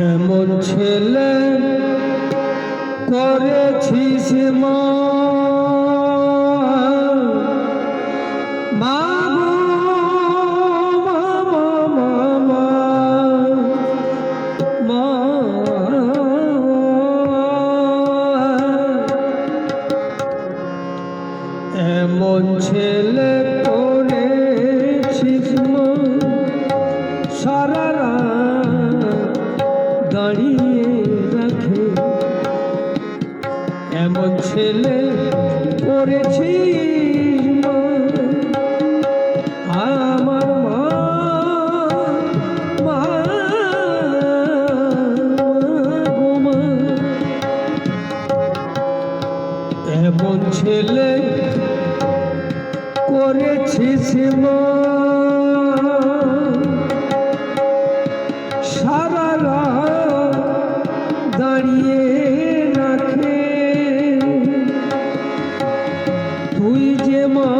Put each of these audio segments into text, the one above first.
এমন ছেলে করেছিস মা এমন ছেলে করেছিস মা সারা রাত দাঁড়িয়ে রাখে এমন ছেলে করেছিস মা আমার মা মা এমন ছেলে করেছিস মা সারা রাত দাঁড়িয়ে রাখে তুই যে মা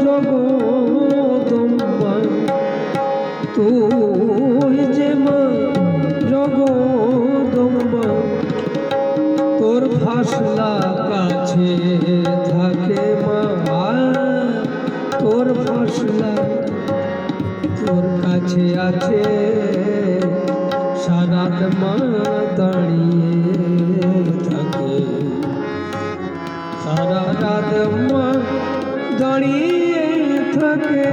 জগদম্বা তুই যে মা জগদম্বা তোর ফাসলা কাছে থাকে মা তোর ফাসলা তোর কাছে আছে সারাত মা দাঁড়িয়ে থাকে সারা রাত মা দাঁড়িয়ে থাকে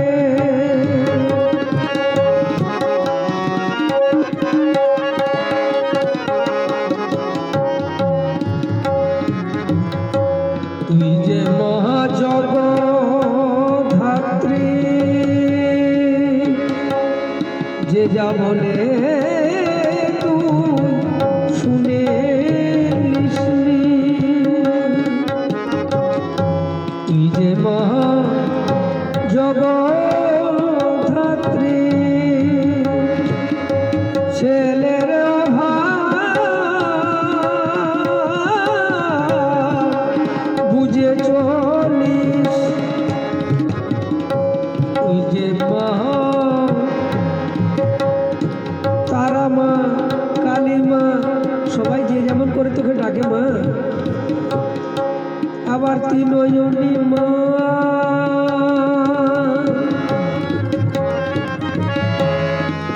তুই যে মহাজগধাত্রী যে যা বলে তুই শুনে নিসনি তুই যে মহাজগধাত্রী ছেলের বুঝে চলিস তুই যে তারা মা কালী মা সবাই যে যেমন করে তোকে ডাকে মা আবার তিনয়নী মা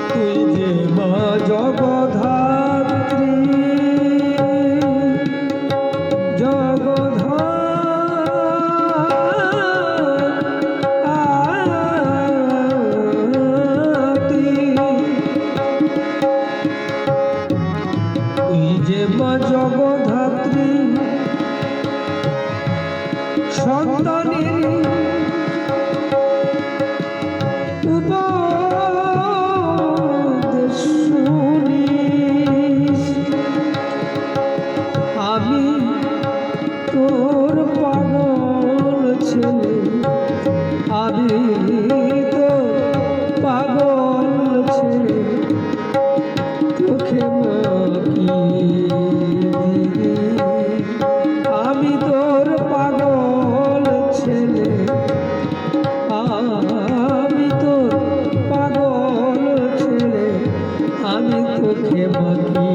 তুই যে মা জগধাত্রী জগধাত্রী সন্তানের উপদেশ শুনিস আমি তোর পাগল ছেলে আমি তোর পাগল ছেলে তোকে আমি তোর পাগল ছেলে আমি তোর পাগল ছেলে আমি তোকে বাকি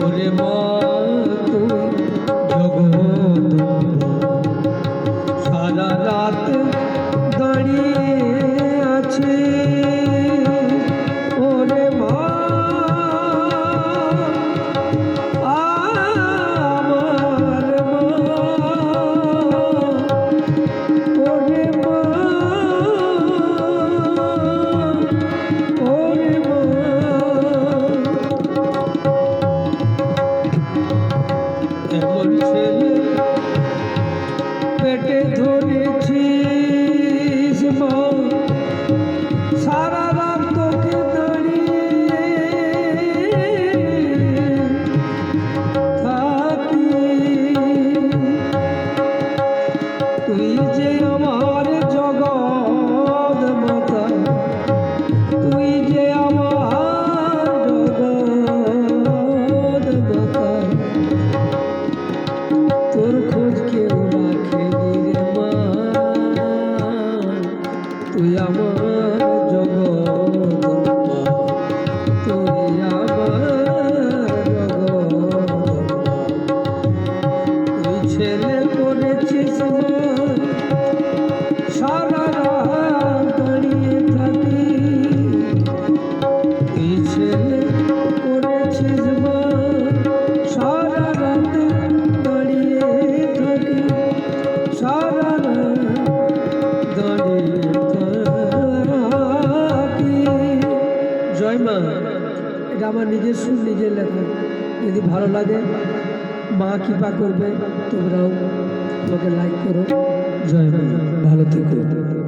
ওরে মা তুই জগৎ সারা রাত দাঁড়িয়ে আছে ওরে মা আমার মা ওরে মা ওরে মা এমন ছেলে পেটে ধরেছিস মা সারা রাত তোকে দাঁড়িয়ে থাকি তুই যে আমার জগৎ মাতা তুই যে আমার জগৎ মাতা তোর খোঁজ কেউ রাখেনি রে জয় মা। এটা আমার নিজের সুর, নিজের লেখা। যদি ভালো লাগে, মা কৃপা করবে, তোমরাও আমাকে লাইক করো। জয় মা, ভালো থেকো।